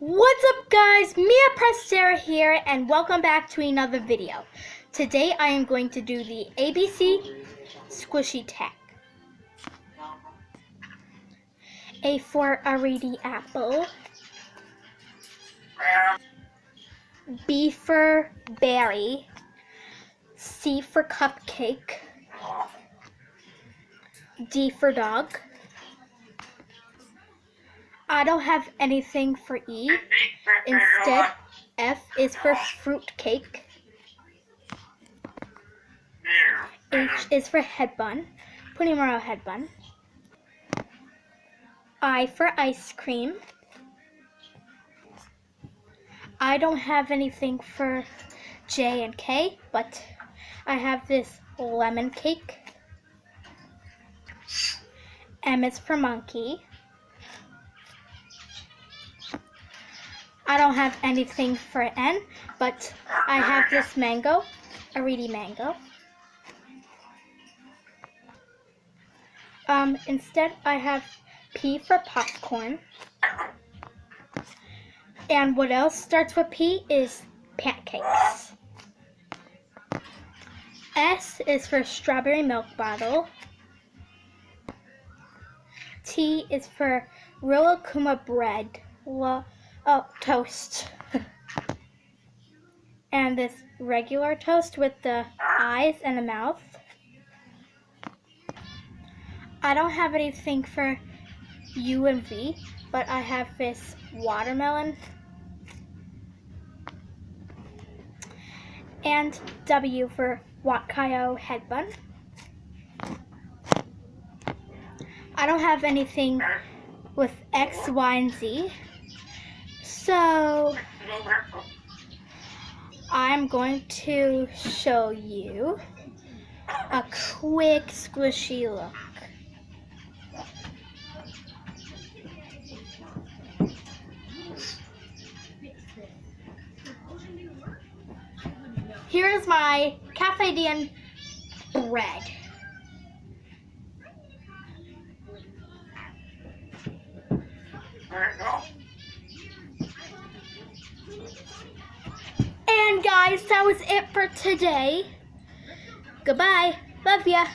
What's up guys, Mia Prestera here and welcome back to another video. Today I am going to do the ABC squishy tag. A for Arity apple. B for berry. C for cupcake. D for dog. I don't have anything for E. Instead, F is for fruitcake. H is for head bun. Punimura head bun. I for ice cream. I don't have anything for J and K, but I have this lemon cake. M is for monkey. I don't have anything for N, but I have this mango, Arity mango. Instead, I have P for popcorn. And what else starts with P is pancakes. S is for strawberry milk bottle. T is for Rilakkuma bread. Toast. And this regular toast with the eyes and the mouth. I don't have anything for U and V, but I have this watermelon. And W for Wakayo head bun. I don't have anything with X, Y, and Z. So I'm going to show you a quick squishy look. Here's my Cafe Dien bread. And guys, that was it for today. Goodbye. Love ya.